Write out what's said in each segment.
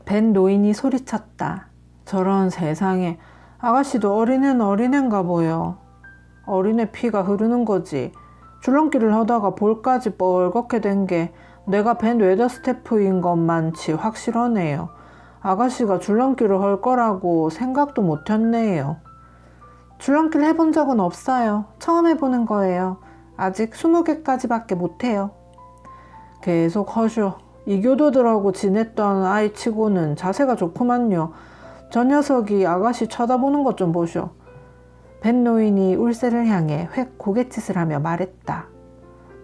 벤 노인이 소리쳤다. 저런 세상에, 아가씨도 어린애는 어린애인가 보여. 어린애 피가 흐르는 거지. 줄넘기를 하다가 볼까지 뻘겋게 된 게 내가 벤 웨더스태프인 것만치 확실하네요. 아가씨가 줄넘기를 할 거라고 생각도 못했네요. 줄넘기를 해본 적은 없어요. 처음 해보는 거예요. 아직 20개까지밖에 못해요. 계속 하쇼. 이교도들하고 지냈던 아이 치고는 자세가 좋구만요. 저 녀석이 아가씨 쳐다보는 것 좀 보쇼. 벤 노인이 울새를 향해 획 고갯짓을 하며 말했다.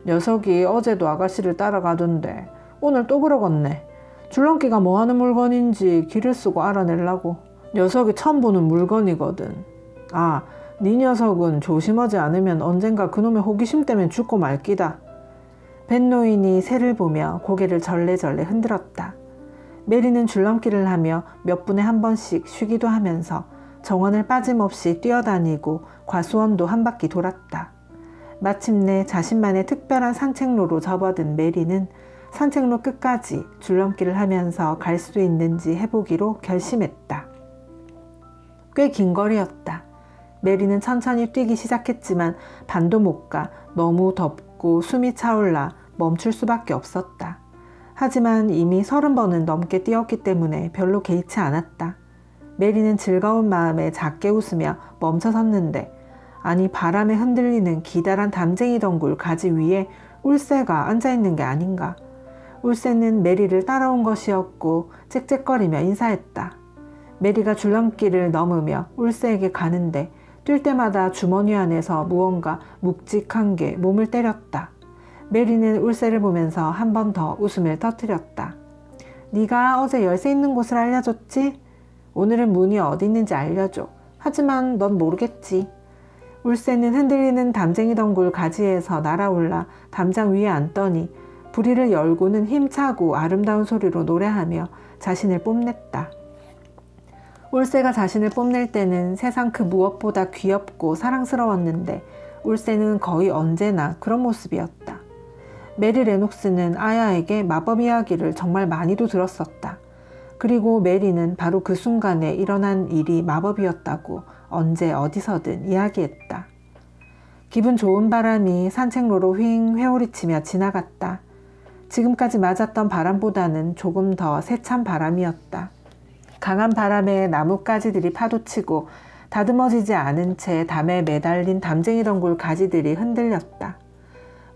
녀석이 어제도 아가씨를 따라가던데 오늘 또 그러겠네. 줄넘기가 뭐하는 물건인지 길을 쓰고 알아내려고. 녀석이 처음 보는 물건이거든. 아, 네 녀석은 조심하지 않으면 언젠가 그놈의 호기심 때문에 죽고 말 끼다. 벤 노인이 새를 보며 고개를 절레절레 흔들었다. 메리는 줄넘기를 하며 몇 분에 한 번씩 쉬기도 하면서 정원을 빠짐없이 뛰어다니고 과수원도 한 바퀴 돌았다. 마침내 자신만의 특별한 산책로로 접어든 메리는 산책로 끝까지 줄넘기를 하면서 갈 수 있는지 해보기로 결심했다. 꽤 긴 거리였다. 메리는 천천히 뛰기 시작했지만 반도 못 가 너무 덥고 숨이 차올라 멈출 수밖에 없었다. 하지만 이미 30번은 넘게 뛰었기 때문에 별로 개의치 않았다. 메리는 즐거운 마음에 작게 웃으며 멈춰섰는데 아니 바람에 흔들리는 기다란 담쟁이 덩굴 가지 위에 울새가 앉아있는 게 아닌가. 울새는 메리를 따라온 것이었고 짹짹거리며 인사했다. 메리가 줄넘기를 넘으며 울새에게 가는데 뛸 때마다 주머니 안에서 무언가 묵직한 게 몸을 때렸다. 메리는 울새를 보면서 한 번 더 웃음을 터뜨렸다. 네가 어제 열쇠 있는 곳을 알려줬지? 오늘은 문이 어디 있는지 알려줘. 하지만 넌 모르겠지. 울새는 흔들리는 담쟁이 덩굴 가지에서 날아올라 담장 위에 앉더니 부리를 열고는 힘차고 아름다운 소리로 노래하며 자신을 뽐냈다. 울새가 자신을 뽐낼 때는 세상 그 무엇보다 귀엽고 사랑스러웠는데 울새는 거의 언제나 그런 모습이었다. 메리 레녹스는 아야에게 마법 이야기를 정말 많이도 들었었다. 그리고 메리는 바로 그 순간에 일어난 일이 마법이었다고 언제 어디서든 이야기했다. 기분 좋은 바람이 산책로로 휑 회오리치며 지나갔다. 지금까지 맞았던 바람보다는 조금 더 세찬 바람이었다. 강한 바람에 나뭇가지들이 파도치고 다듬어지지 않은 채 담에 매달린 담쟁이 덩굴 가지들이 흔들렸다.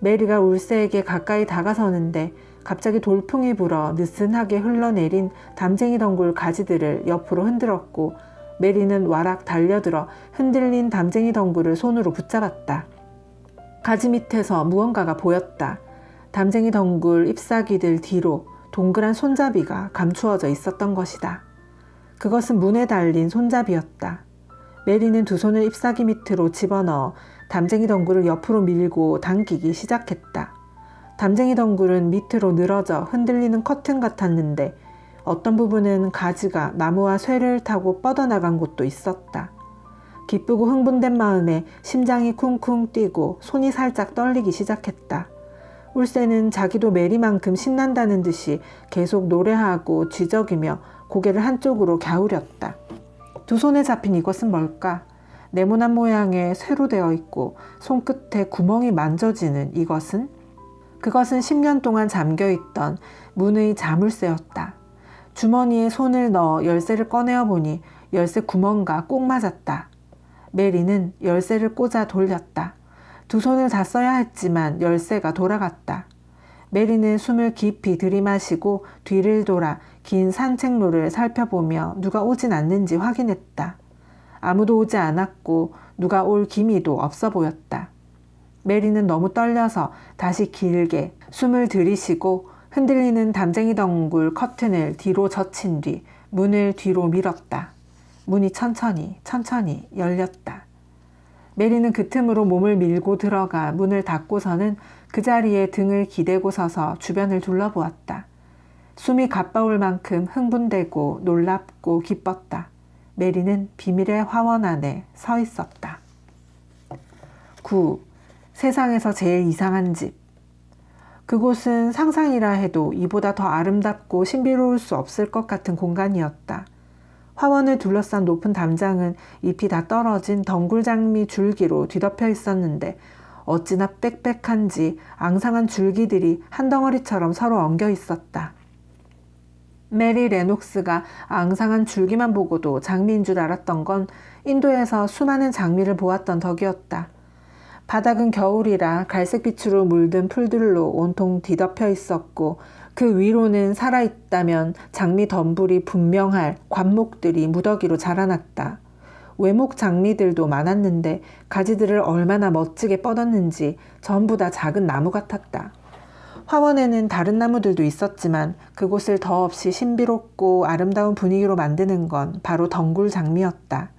메리가 울새에게 가까이 다가서는데 갑자기 돌풍이 불어 느슨하게 흘러내린 담쟁이 덩굴 가지들을 옆으로 흔들었고 메리는 와락 달려들어 흔들린 담쟁이 덩굴을 손으로 붙잡았다. 가지 밑에서 무언가가 보였다. 담쟁이 덩굴 잎사귀들 뒤로 동그란 손잡이가 감추어져 있었던 것이다. 그것은 문에 달린 손잡이였다. 메리는 두 손을 잎사귀 밑으로 집어넣어 담쟁이 덩굴을 옆으로 밀고 당기기 시작했다. 담쟁이 덩굴은 밑으로 늘어져 흔들리는 커튼 같았는데 어떤 부분은 가지가 나무와 쇠를 타고 뻗어나간 곳도 있었다. 기쁘고 흥분된 마음에 심장이 쿵쿵 뛰고 손이 살짝 떨리기 시작했다. 울새는 자기도 메리만큼 신난다는 듯이 계속 노래하고 쥐저기며 고개를 한쪽으로 갸우렸다. 두 손에 잡힌 이것은 뭘까? 네모난 모양의 쇠로 되어 있고 손끝에 구멍이 만져지는 이것은? 그것은 10년 동안 잠겨있던 문의 자물쇠였다. 주머니에 손을 넣어 열쇠를 꺼내어 보니 열쇠 구멍과 꼭 맞았다. 메리는 열쇠를 꽂아 돌렸다. 두 손을 다 써야 했지만 열쇠가 돌아갔다. 메리는 숨을 깊이 들이마시고 뒤를 돌아 긴 산책로를 살펴보며 누가 오진 않는지 확인했다. 아무도 오지 않았고 누가 올 기미도 없어 보였다. 메리는 너무 떨려서 다시 길게 숨을 들이쉬고 흔들리는 담쟁이 덩굴 커튼을 뒤로 젖힌 뒤 문을 뒤로 밀었다. 문이 천천히 열렸다. 메리는 그 틈으로 몸을 밀고 들어가 문을 닫고서는 그 자리에 등을 기대고 서서 주변을 둘러보았다. 숨이 가빠올 만큼 흥분되고 놀랍고 기뻤다. 메리는 비밀의 화원 안에 서 있었다. 9. 세상에서 제일 이상한 집. 그곳은 상상이라 해도 이보다 더 아름답고 신비로울 수 없을 것 같은 공간이었다. 화원을 둘러싼 높은 담장은 잎이 다 떨어진 덩굴장미 줄기로 뒤덮여 있었는데 어찌나 빽빽한지 앙상한 줄기들이 한 덩어리처럼 서로 엉겨 있었다. 메리 레녹스가 앙상한 줄기만 보고도 장미인 줄 알았던 건 인도에서 수많은 장미를 보았던 덕이었다. 바닥은 겨울이라 갈색빛으로 물든 풀들로 온통 뒤덮여 있었고 그 위로는 살아있다면 장미 덤불이 분명할 관목들이 무더기로 자라났다. 외목 장미들도 많았는데 가지들을 얼마나 멋지게 뻗었는지 전부 다 작은 나무 같았다. 화원에는 다른 나무들도 있었지만 그곳을 더없이 신비롭고 아름다운 분위기로 만드는 건 바로 덩굴 장미였다.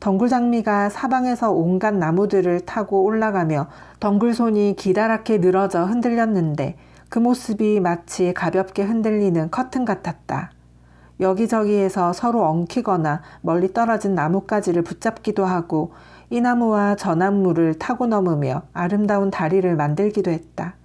덩굴 장미가 사방에서 온갖 나무들을 타고 올라가며 덩굴손이 기다랗게 늘어져 흔들렸는데 그 모습이 마치 가볍게 흔들리는 커튼 같았다. 여기저기에서 서로 엉키거나 멀리 떨어진 나뭇가지를 붙잡기도 하고 이 나무와 저 나무를 타고 넘으며 아름다운 다리를 만들기도 했다.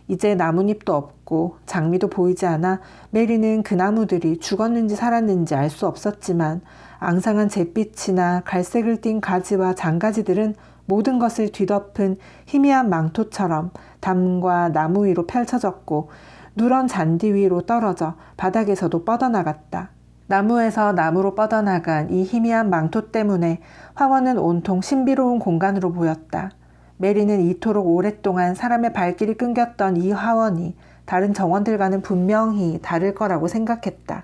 이제 나뭇잎도 없고 장미도 보이지 않아 메리는 그 나무들이 죽었는지 살았는지 알 수 없었지만 앙상한 잿빛이나 갈색을 띤 가지와 장가지들은 모든 것을 뒤덮은 희미한 망토처럼 담과 나무 위로 펼쳐졌고 누런 잔디 위로 떨어져 바닥에서도 뻗어나갔다. 나무에서 나무로 뻗어나간 이 희미한 망토 때문에 화원은 온통 신비로운 공간으로 보였다. 메리는 이토록 오랫동안 사람의 발길이 끊겼던 이 화원이 다른 정원들과는 분명히 다를 거라고 생각했다.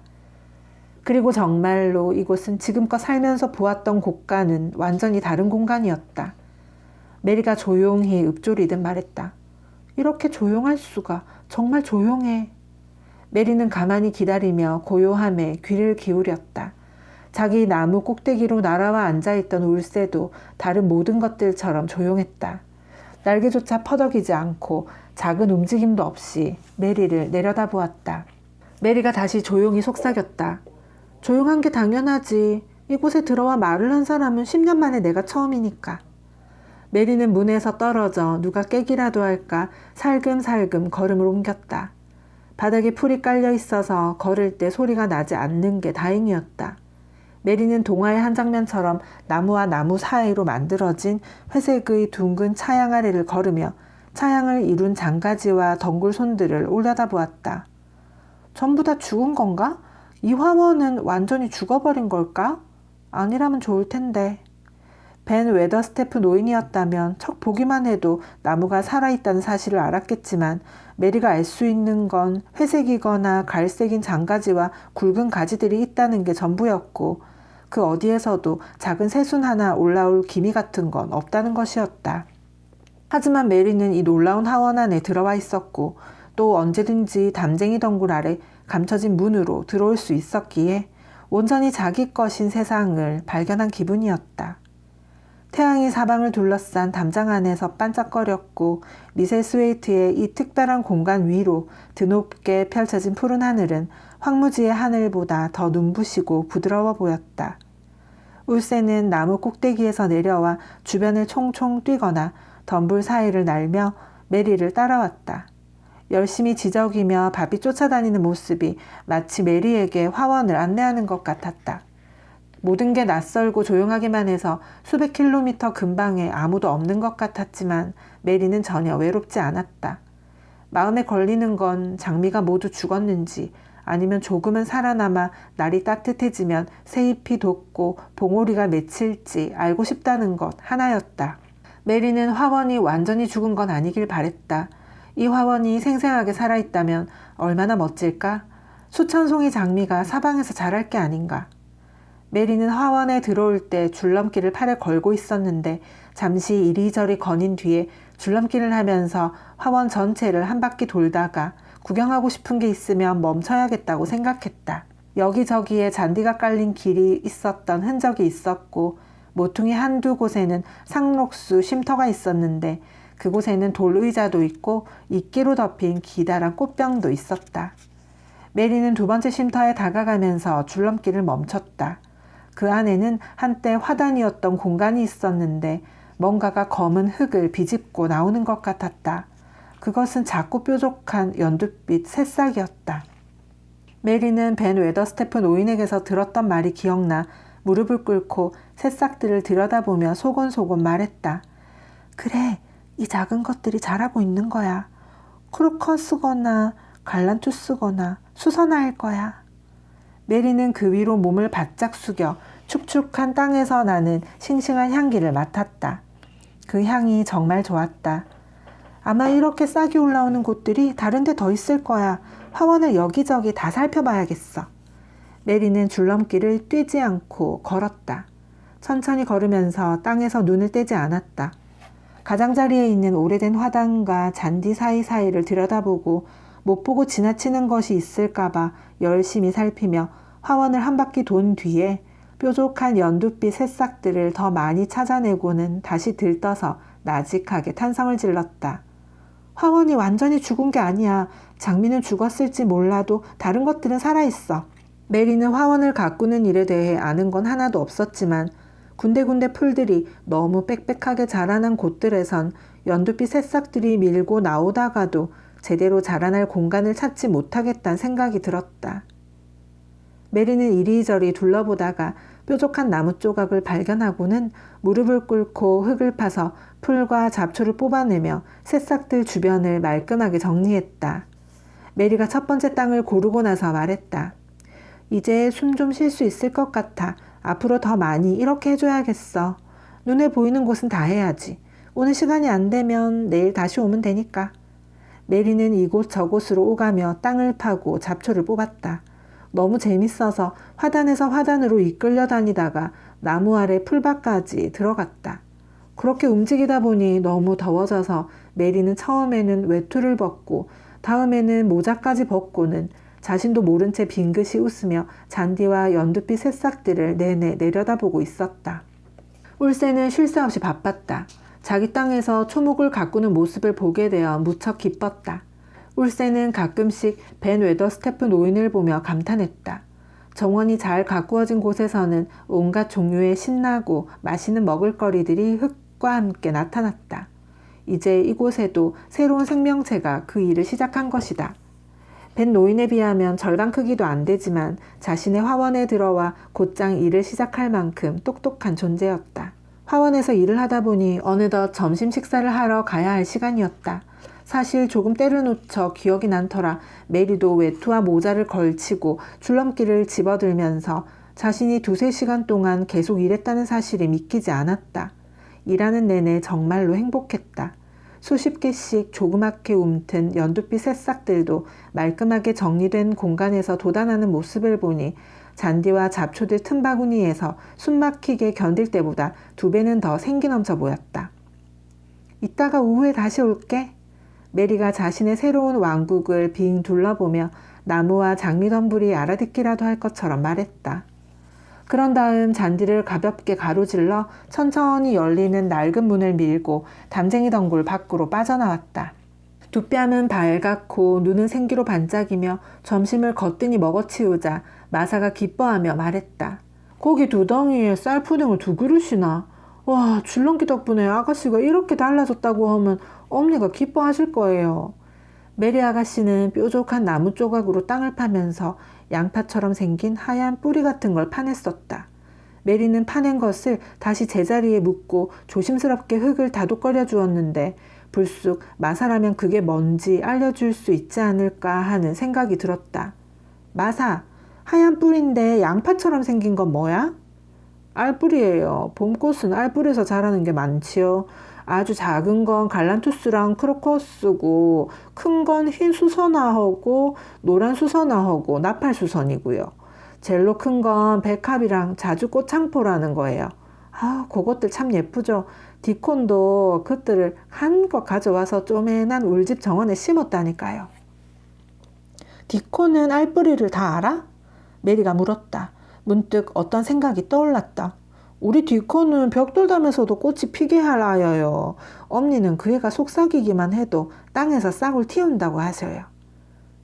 그리고 정말로 이곳은 지금껏 살면서 보았던 곳과는 완전히 다른 공간이었다. 메리가 조용히 읊조리듯 말했다. 이렇게 조용할 수가, 정말 조용해. 메리는 가만히 기다리며 고요함에 귀를 기울였다. 자기 나무 꼭대기로 날아와 앉아있던 울새도 다른 모든 것들처럼 조용했다. 날개조차 퍼덕이지 않고 작은 움직임도 없이 메리를 내려다보았다. 메리가 다시 조용히 속삭였다. 조용한 게 당연하지. 이곳에 들어와 말을 한 사람은 10년 만에 내가 처음이니까. 메리는 문에서 떨어져 누가 깨기라도 할까 살금살금 걸음을 옮겼다. 바닥에 풀이 깔려 있어서 걸을 때 소리가 나지 않는 게 다행이었다. 메리는 동화의 한 장면처럼 나무와 나무 사이로 만들어진 회색의 둥근 차양 아래를 걸으며 차양을 이룬 장가지와 덩굴손들을 올려다보았다. 전부 다 죽은 건가? 이 화원은 완전히 죽어버린 걸까? 아니라면 좋을 텐데. 벤 웨더스테프 노인이었다면 척 보기만 해도 나무가 살아있다는 사실을 알았겠지만 메리가 알 수 있는 건 회색이거나 갈색인 장가지와 굵은 가지들이 있다는 게 전부였고 그 어디에서도 작은 새순 하나 올라올 기미 같은 건 없다는 것이었다. 하지만 메리는 이 놀라운 하원 안에 들어와 있었고 또 언제든지 담쟁이 덩굴 아래 감춰진 문으로 들어올 수 있었기에 온전히 자기 것인 세상을 발견한 기분이었다. 태양이 사방을 둘러싼 담장 안에서 반짝거렸고 미셀 스웨이트의 이 특별한 공간 위로 드높게 펼쳐진 푸른 하늘은 황무지의 하늘보다 더 눈부시고 부드러워 보였다. 울새는 나무 꼭대기에서 내려와 주변을 총총 뛰거나 덤불 사이를 날며 메리를 따라왔다. 열심히 지저귀며 바삐 쫓아다니는 모습이 마치 메리에게 화원을 안내하는 것 같았다. 모든 게 낯설고 조용하기만 해서 수백 킬로미터 근방에 아무도 없는 것 같았지만 메리는 전혀 외롭지 않았다. 마음에 걸리는 건 장미가 모두 죽었는지 아니면 조금은 살아남아 날이 따뜻해지면 새잎이 돋고 봉오리가 맺힐지 알고 싶다는 것 하나였다. 메리는 화원이 완전히 죽은 건 아니길 바랬다. 이 화원이 생생하게 살아있다면 얼마나 멋질까? 수천 송이 장미가 사방에서 자랄 게 아닌가? 메리는 화원에 들어올 때 줄넘기를 팔에 걸고 있었는데 잠시 이리저리 거닌 뒤에 줄넘기를 하면서 화원 전체를 한 바퀴 돌다가 구경하고 싶은 게 있으면 멈춰야겠다고 생각했다. 여기저기에 잔디가 깔린 길이 있었던 흔적이 있었고 모퉁이 한두 곳에는 상록수 쉼터가 있었는데 그곳에는 돌의자도 있고 이끼로 덮인 기다란 꽃병도 있었다. 메리는 두 번째 쉼터에 다가가면서 줄넘기를 멈췄다. 그 안에는 한때 화단이었던 공간이 있었는데 뭔가가 검은 흙을 비집고 나오는 것 같았다. 그것은 작고 뾰족한 연두빛 새싹이었다. 메리는 벤 웨더스테픈 오인에게서 들었던 말이 기억나 무릎을 꿇고 새싹들을 들여다보며 소곤소곤 말했다. 그래, 이 작은 것들이 자라고 있는 거야. 크로커스거나 갈란투스거나 수선화일 거야. 메리는 그 위로 몸을 바짝 숙여 축축한 땅에서 나는 싱싱한 향기를 맡았다. 그 향이 정말 좋았다. 아마 이렇게 싹이 올라오는 곳들이 다른 데 더 있을 거야. 화원을 여기저기 다 살펴봐야겠어. 메리는 줄넘기를 뛰지 않고 걸었다. 천천히 걸으면서 땅에서 눈을 떼지 않았다. 가장자리에 있는 오래된 화단과 잔디 사이사이를 들여다보고 못 보고 지나치는 것이 있을까봐 열심히 살피며 화원을 한 바퀴 돈 뒤에 뾰족한 연두빛 새싹들을 더 많이 찾아내고는 다시 들떠서 나직하게 탄성을 질렀다. 화원이 완전히 죽은 게 아니야. 장미는 죽었을지 몰라도 다른 것들은 살아있어. 메리는 화원을 가꾸는 일에 대해 아는 건 하나도 없었지만 군데군데 풀들이 너무 빽빽하게 자라난 곳들에선 연두빛 새싹들이 밀고 나오다가도 제대로 자라날 공간을 찾지 못하겠다는 생각이 들었다. 메리는 이리저리 둘러보다가 뾰족한 나무 조각을 발견하고는 무릎을 꿇고 흙을 파서 풀과 잡초를 뽑아내며 새싹들 주변을 말끔하게 정리했다. 메리가 첫 번째 땅을 고르고 나서 말했다. 이제 숨 좀 쉴 수 있을 것 같아. 앞으로 더 많이 이렇게 해줘야겠어. 눈에 보이는 곳은 다 해야지. 오늘 시간이 안 되면 내일 다시 오면 되니까. 메리는 이곳 저곳으로 오가며 땅을 파고 잡초를 뽑았다. 너무 재밌어서 화단에서 화단으로 이끌려 다니다가 나무 아래 풀밭까지 들어갔다. 그렇게 움직이다 보니 너무 더워져서 메리는 처음에는 외투를 벗고 다음에는 모자까지 벗고는 자신도 모른 채 빙긋이 웃으며 잔디와 연두빛 새싹들을 내내 내려다보고 있었다. 울세는 쉴 새 없이 바빴다. 자기 땅에서 초목을 가꾸는 모습을 보게 되어 무척 기뻤다. 울세는 가끔씩 벤 웨더스테픈 오인을 보며 감탄했다. 정원이 잘 가꾸어진 곳에서는 온갖 종류의 신나고 맛있는 먹을거리들이 흙과 함께 나타났다. 이제 이곳에도 새로운 생명체가 그 일을 시작한 것이다. 벤 노인에 비하면 절반 크기도 안 되지만 자신의 화원에 들어와 곧장 일을 시작할 만큼 똑똑한 존재였다. 화원에서 일을 하다 보니 어느덧 점심 식사를 하러 가야 할 시간이었다. 사실 조금 때를 놓쳐 기억이 난 터라 메리도 외투와 모자를 걸치고 줄넘기를 집어들면서 자신이 2-3시간 동안 계속 일했다는 사실이 믿기지 않았다. 일하는 내내 정말로 행복했다. 수십 개씩 조그맣게 움튼 연두빛 새싹들도 말끔하게 정리된 공간에서 돋아나는 모습을 보니 잔디와 잡초들 틈바구니에서 숨막히게 견딜 때보다 2배는 더 생기 넘쳐 보였다. 이따가 오후에 다시 올게. 메리가 자신의 새로운 왕국을 빙 둘러보며 나무와 장미덤불이 알아듣기라도 할 것처럼 말했다. 그런 다음 잔디를 가볍게 가로질러 천천히 열리는 낡은 문을 밀고 담쟁이 덩굴 밖으로 빠져나왔다. 두 뺨은 발갛고 눈은 생기로 반짝이며 점심을 거뜬히 먹어치우자 마사가 기뻐하며 말했다. 고기 2덩이에 쌀푸딩을 2그릇이나. 와, 줄넘기 덕분에 아가씨가 이렇게 달라졌다고 하면 엄니가 기뻐하실 거예요. 메리 아가씨는 뾰족한 나무 조각으로 땅을 파면서 양파처럼 생긴 하얀 뿌리 같은 걸 파냈었다. 메리는 파낸 것을 다시 제자리에 묻고 조심스럽게 흙을 다독거려 주었는데 불쑥 마사라면 그게 뭔지 알려줄 수 있지 않을까 하는 생각이 들었다. 마사, 하얀 뿌리인데 양파처럼 생긴 건 뭐야? 알뿌리예요. 봄꽃은 알뿌리에서 자라는 게 많지요. 아주 작은 건 갈란투스랑 크로커스고 큰 건 흰 수선화하고 노란 수선화하고 나팔수선이고요. 젤로 큰 건 백합이랑 자주 꽃창포라는 거예요. 아, 그것들 참 예쁘죠. 디콘도 그것들을 한껏 가져와서 쪼맨한 울집 정원에 심었다니까요. 디콘은 알뿌리를 다 알아? 메리가 물었다. 문득 어떤 생각이 떠올랐다. 우리 디코는 벽돌담에서도 꽃이 피게 할 아여요. 엄니는 그 애가 속삭이기만 해도 땅에서 싹을 틔운다고 하셔요.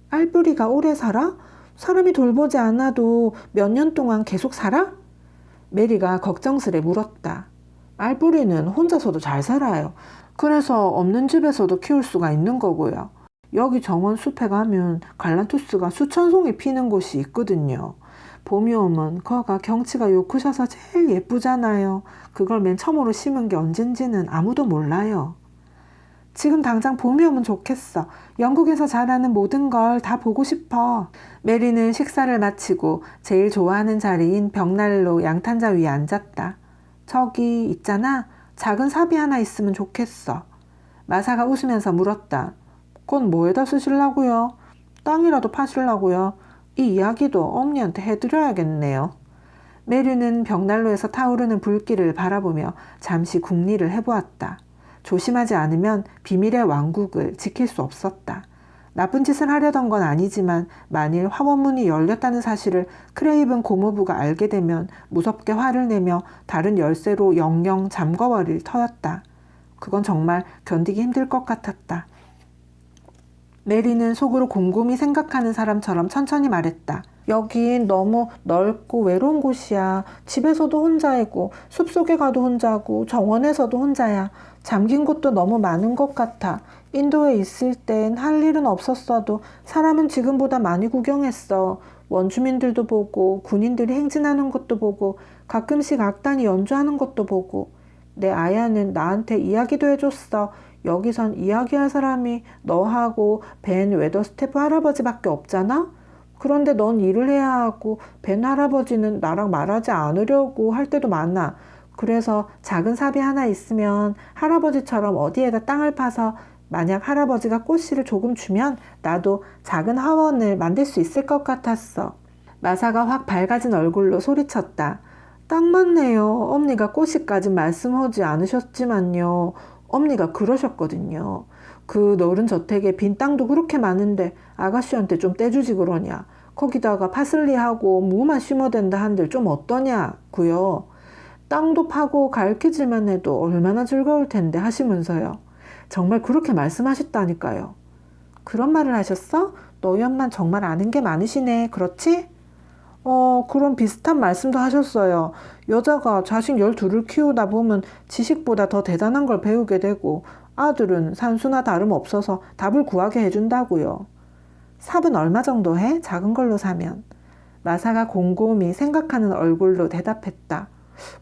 알뿌리가 오래 살아? 사람이 돌보지 않아도 몇 년 동안 계속 살아? 메리가 걱정스레 물었다. 알뿌리는 혼자서도 잘 살아요. 그래서 없는 집에서도 키울 수가 있는 거고요. 여기 정원 숲에 가면 갈란투스가 수천 송이 피는 곳이 있거든요. 봄이 오면 거가 경치가 요크셔서 제일 예쁘잖아요. 그걸 맨 처음으로 심은 게 언젠지는 아무도 몰라요. 지금 당장 봄이 오면 좋겠어. 영국에서 자라는 모든 걸 다 보고 싶어. 메리는 식사를 마치고 제일 좋아하는 자리인 벽난로 양탄자 위에 앉았다. 저기 있잖아. 작은 삽이 하나 있으면 좋겠어. 마사가 웃으면서 물었다. 그건 뭐에다 쓰시려고요? 땅이라도 파시려고요? 이 이야기도 엄니한테 해드려야겠네요. 메리는 벽난로에서 타오르는 불길을 바라보며 잠시 궁리를 해보았다. 조심하지 않으면 비밀의 왕국을 지킬 수 없었다. 나쁜 짓을 하려던 건 아니지만 만일 화원문이 열렸다는 사실을 크레이븐 고모부가 알게 되면 무섭게 화를 내며 다른 열쇠로 영영 잠궈버릴 터였다. 그건 정말 견디기 힘들 것 같았다. 메리는 속으로 곰곰이 생각하는 사람처럼 천천히 말했다. 여긴 너무 넓고 외로운 곳이야. 집에서도 혼자이고 숲속에 가도 혼자고 정원에서도 혼자야. 잠긴 곳도 너무 많은 것 같아. 인도에 있을 땐 할 일은 없었어도 사람은 지금보다 많이 구경했어. 원주민들도 보고 군인들이 행진하는 것도 보고 가끔씩 악단이 연주하는 것도 보고 내 아야는 나한테 이야기도 해줬어. 여기선 이야기할 사람이 너하고 벤 웨더스테프 할아버지밖에 없잖아? 그런데 넌 일을 해야 하고 벤 할아버지는 나랑 말하지 않으려고 할 때도 많아. 그래서 작은 삽이 하나 있으면 할아버지처럼 어디에다 땅을 파서 만약 할아버지가 꽃씨를 조금 주면 나도 작은 화원을 만들 수 있을 것 같았어. 마사가 확 밝아진 얼굴로 소리쳤다. 딱 맞네요. 엄니가 꽃씨까진 말씀하지 않으셨지만요. 엄니가 그러셨거든요. 그 너른 저택에 빈 땅도 그렇게 많은데 아가씨한테 좀 떼주지 그러냐. 거기다가 파슬리하고 무만 심어댄다 한들 좀 어떠냐고요. 땅도 파고 가르치질만 해도 얼마나 즐거울 텐데 하시면서요. 정말 그렇게 말씀하셨다니까요. 그런 말을 하셨어? 너희 엄만 정말 아는 게 많으시네. 그렇지? 그런 비슷한 말씀도 하셨어요. 여자가 자식 12을 키우다 보면 지식보다 더 대단한 걸 배우게 되고 아들은 산수나 다름없어서 답을 구하게 해준다고요. 삽은 얼마 정도 해? 작은 걸로 사면. 마사가 곰곰이 생각하는 얼굴로 대답했다.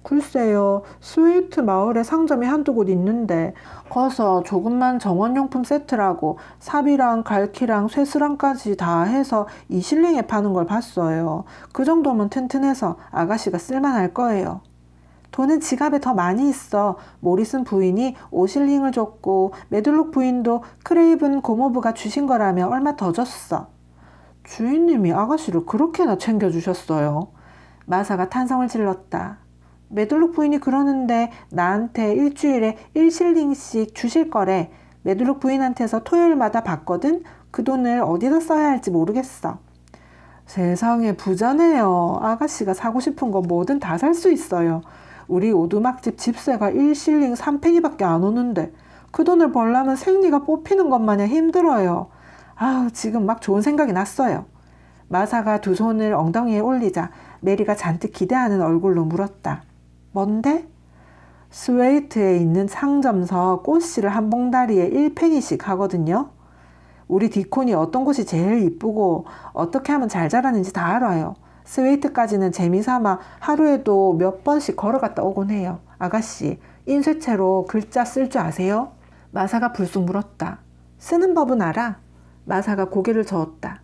글쎄요. 스웨이트 마을에 상점이 한두 곳 있는데 거서 조금만 정원용품 세트라고 삽이랑 갈키랑 쇠스랑까지 다 해서 2실링에 파는 걸 봤어요. 그 정도면 튼튼해서 아가씨가 쓸만할 거예요. 돈은 지갑에 더 많이 있어. 모리슨 부인이 5실링을 줬고 메들록 부인도 크레이븐 고모부가 주신 거라며 얼마 더 줬어. 주인님이 아가씨를 그렇게나 챙겨주셨어요. 마사가 탄성을 질렀다. 메들록 부인이 그러는데 나한테 일주일에 1실링씩 주실 거래. 메들록 부인한테서 토요일마다 받거든. 그 돈을 어디다 써야 할지 모르겠어. 세상에 부자네요. 아가씨가 사고 싶은 거 뭐든 다 살 수 있어요. 우리 오두막집 집세가 1실링 3페니밖에 안 오는데 그 돈을 벌려면 생리가 뽑히는 것 마냥 힘들어요. 아우 지금 막 좋은 생각이 났어요. 마사가 두 손을 엉덩이에 올리자 메리가 잔뜩 기대하는 얼굴로 물었다. 뭔데? 스웨이트에 있는 상점서 꽃씨를 한 봉다리에 1페니씩 하거든요. 우리 디콘이 어떤 곳이 제일 이쁘고 어떻게 하면 잘 자라는지 다 알아요. 스웨이트까지는 재미삼아 하루에도 몇 번씩 걸어갔다 오곤 해요. 아가씨, 인쇄체로 글자 쓸 줄 아세요? 마사가 불쑥 물었다. 쓰는 법은 알아? 마사가 고개를 저었다.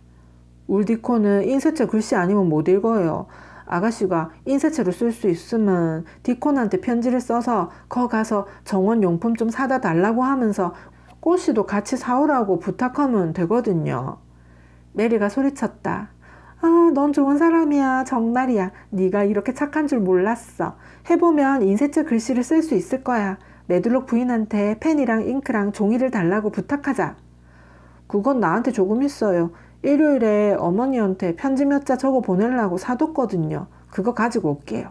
우리 디콘은 인쇄체 글씨 아니면 못 읽어요. 아가씨가 인쇄체로 쓸 수 있으면 디콘한테 편지를 써서 거 가서 정원용품 좀 사다 달라고 하면서 꽃씨도 같이 사오라고 부탁하면 되거든요. 메리가 소리쳤다. 아, 넌 좋은 사람이야. 정말이야. 네가 이렇게 착한 줄 몰랐어. 해보면 인쇄체 글씨를 쓸 수 있을 거야. 메들록 부인한테 펜이랑 잉크랑 종이를 달라고 부탁하자. 그건 나한테 조금 있어요. 일요일에 어머니한테 편지 몇 자 적어 보내려고 사뒀거든요. 그거 가지고 올게요.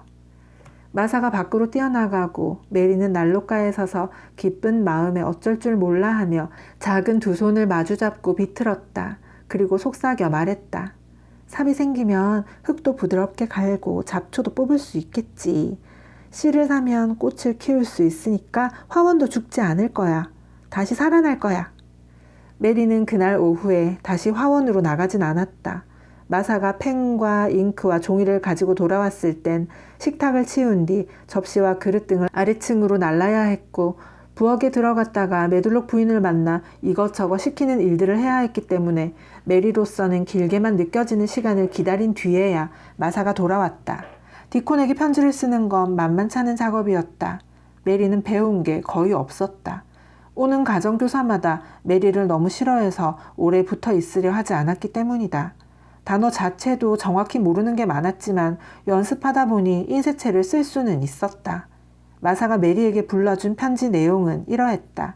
마사가 밖으로 뛰어나가고 메리는 난로가에 서서 기쁜 마음에 어쩔 줄 몰라 하며 작은 두 손을 마주잡고 비틀었다. 그리고 속삭여 말했다. 삽이 생기면 흙도 부드럽게 갈고 잡초도 뽑을 수 있겠지. 씨를 사면 꽃을 키울 수 있으니까 화원도 죽지 않을 거야. 다시 살아날 거야. 메리는 그날 오후에 다시 화원으로 나가진 않았다. 마사가 펜과 잉크와 종이를 가지고 돌아왔을 땐 식탁을 치운 뒤 접시와 그릇 등을 아래층으로 날라야 했고 부엌에 들어갔다가 메들록 부인을 만나 이것저것 시키는 일들을 해야 했기 때문에 메리로서는 길게만 느껴지는 시간을 기다린 뒤에야 마사가 돌아왔다. 디콘에게 편지를 쓰는 건 만만찮은 작업이었다. 메리는 배운 게 거의 없었다. 오는 가정교사마다 메리를 너무 싫어해서 오래 붙어 있으려 하지 않았기 때문이다. 단어 자체도 정확히 모르는 게 많았지만 연습하다 보니 인쇄체를 쓸 수는 있었다. 마사가 메리에게 불러준 편지 내용은 이러했다.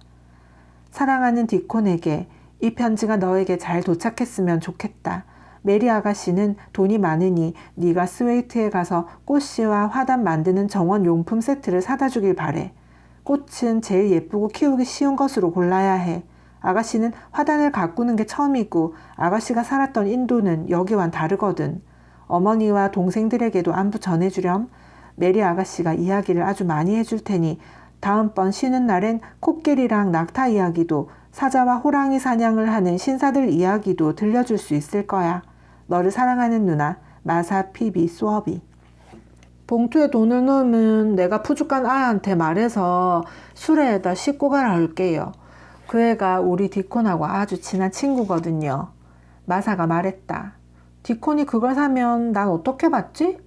사랑하는 디콘에게 이 편지가 너에게 잘 도착했으면 좋겠다. 메리 아가씨는 돈이 많으니 네가 스웨이트에 가서 꽃씨와 화단 만드는 정원 용품 세트를 사다 주길 바래. 꽃은 제일 예쁘고 키우기 쉬운 것으로 골라야 해. 아가씨는 화단을 가꾸는 게 처음이고 아가씨가 살았던 인도는 여기와는 다르거든. 어머니와 동생들에게도 안부 전해주렴. 메리 아가씨가 이야기를 아주 많이 해줄 테니 다음번 쉬는 날엔 코끼리랑 낙타 이야기도 사자와 호랑이 사냥을 하는 신사들 이야기도 들려줄 수 있을 거야. 너를 사랑하는 누나 마사 피비 수어비. 봉투에 돈을 넣으면 내가 푸죽한 아이한테 말해서 수레에다 싣고 가라 할게요. 그 애가 우리 디콘하고 아주 친한 친구거든요. 마사가 말했다. 디콘이 그걸 사면 난 어떻게 받지?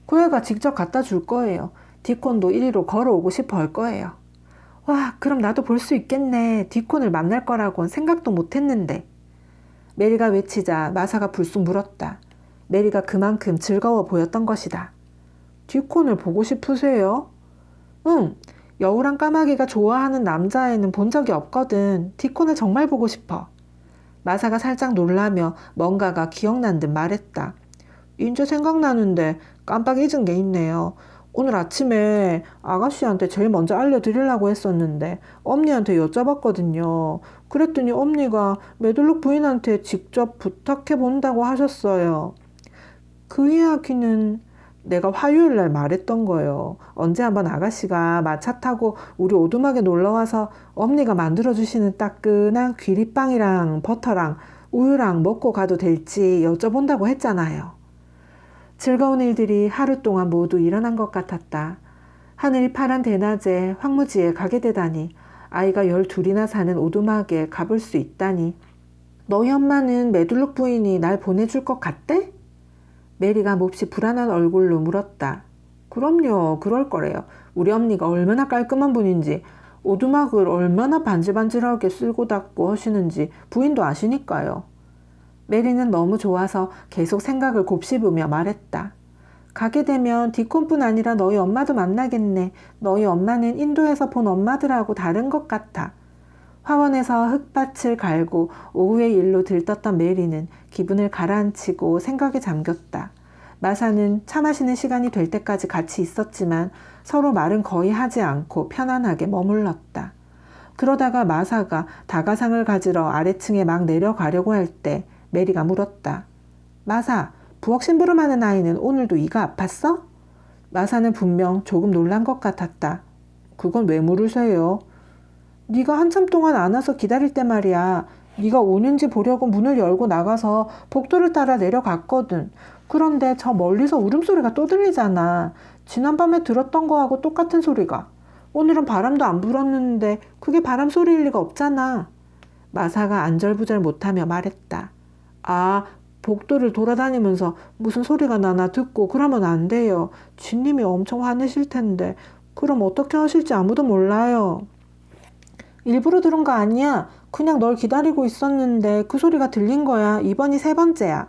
그 애가 직접 갖다 줄 거예요. 디콘도 이리로 걸어오고 싶어 할 거예요. 와, 그럼 나도 볼 수 있겠네. 디콘을 만날 거라고는 생각도 못했는데. 메리가 외치자 마사가 불쑥 물었다. 메리가 그만큼 즐거워 보였던 것이다. 디콘을 보고 싶으세요? 응, 여우랑 까마귀가 좋아하는 남자애는 본 적이 없거든. 디콘을 정말 보고 싶어. 마사가 살짝 놀라며 뭔가가 기억난 듯 말했다. 이제 생각나는데 깜빡 잊은 게 있네요. 오늘 아침에 아가씨한테 제일 먼저 알려드리려고 했었는데 엄니한테 여쭤봤거든요. 그랬더니 엄니가 메들록 부인한테 직접 부탁해 본다고 하셨어요. 그 이야기는 내가 화요일 날 말했던 거예요. 언제 한번 아가씨가 마차 타고 우리 오두막에 놀러와서 엄니가 만들어주시는 따끈한 귀리빵이랑 버터랑 우유랑 먹고 가도 될지 여쭤본다고 했잖아요. 즐거운 일들이 하루 동안 모두 일어난 것 같았다. 하늘이 파란 대낮에 황무지에 가게 되다니, 아이가 12이나 사는 오두막에 가볼 수 있다니. 너희 엄마는 메들록 부인이 날 보내줄 것 같대? 메리가 몹시 불안한 얼굴로 물었다. 그럼요, 그럴 거래요. 우리 엄니가 얼마나 깔끔한 분인지, 오두막을 얼마나 반질반질하게 쓸고 닦고 하시는지 부인도 아시니까요. 메리는 너무 좋아서 계속 생각을 곱씹으며 말했다. 가게 되면 디콘뿐 아니라 너희 엄마도 만나겠네. 너희 엄마는 인도에서 본 엄마들하고 다른 것 같아. 화원에서 흙밭을 갈고 오후의 일로 들떴던 메리는 기분을 가라앉히고 생각에 잠겼다. 마사는 차 마시는 시간이 될 때까지 같이 있었지만 서로 말은 거의 하지 않고 편안하게 머물렀다. 그러다가 마사가 다가상을 가지러 아래층에 막 내려가려고 할 때 메리가 물었다. 마사, 부엌 심부름하는 아이는 오늘도 이가 아팠어? 마사는 분명 조금 놀란 것 같았다. 그건 왜 물으세요? 네가 한참 동안 안 와서 기다릴 때 말이야. 네가 오는지 보려고 문을 열고 나가서 복도를 따라 내려갔거든. 그런데 저 멀리서 울음소리가 또 들리잖아. 지난밤에 들었던 거하고 똑같은 소리가. 오늘은 바람도 안 불었는데 그게 바람 소리일 리가 없잖아. 마사가 안절부절 못하며 말했다. 아, 복도를 돌아다니면서 무슨 소리가 나나 듣고 그러면 안 돼요. 쥐님이 엄청 화내실 텐데. 그럼 어떻게 하실지 아무도 몰라요. 일부러 들은 거 아니야. 그냥 널 기다리고 있었는데 그 소리가 들린 거야. 이번이 3번째야.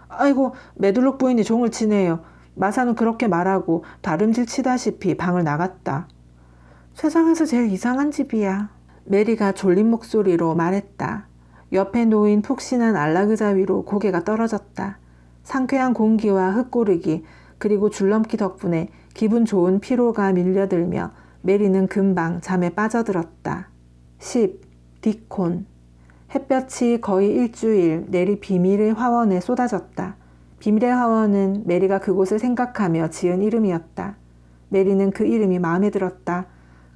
아이고, 메들록 부인이 종을 치네요. 마사는 그렇게 말하고 다름질 치다시피 방을 나갔다. 세상에서 제일 이상한 집이야. 메리가 졸린 목소리로 말했다. 옆에 놓인 푹신한 안락의자 위로 고개가 떨어졌다. 상쾌한 공기와 흙고르기 그리고 줄넘기 덕분에 기분 좋은 피로가 밀려들며 메리는 금방 잠에 빠져들었다. 10. 디콘. 햇볕이 거의 일주일 내리 비밀의 화원에 쏟아졌다. 비밀의 화원은 메리가 그곳을 생각하며 지은 이름이었다. 메리는 그 이름이 마음에 들었다.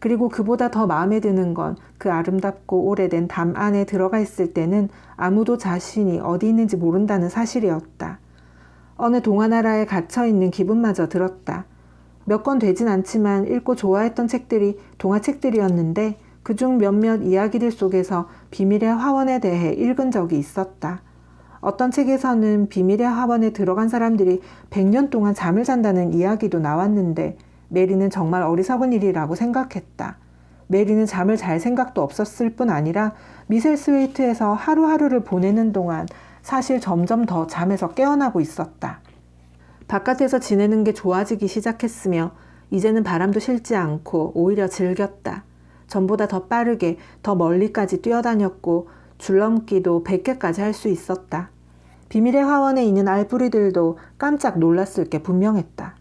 그리고 그보다 더 마음에 드는 건 그 아름답고 오래된 담 안에 들어가 있을 때는 아무도 자신이 어디 있는지 모른다는 사실이었다. 어느 동화나라에 갇혀있는 기분마저 들었다. 몇 권 되진 않지만 읽고 좋아했던 책들이 동화책들이었는데 그중 몇몇 이야기들 속에서 비밀의 화원에 대해 읽은 적이 있었다. 어떤 책에서는 비밀의 화원에 들어간 사람들이 100년 동안 잠을 잔다는 이야기도 나왔는데 메리는 정말 어리석은 일이라고 생각했다. 메리는 잠을 잘 생각도 없었을 뿐 아니라 미셀스웨이트에서 하루하루를 보내는 동안 사실 점점 더 잠에서 깨어나고 있었다. 바깥에서 지내는 게 좋아지기 시작했으며 이제는 바람도 싫지 않고 오히려 즐겼다. 전보다 더 빠르게 더 멀리까지 뛰어다녔고 줄넘기도 100개까지 할 수 있었다. 비밀의 화원에 있는 알뿌리들도 깜짝 놀랐을 게 분명했다.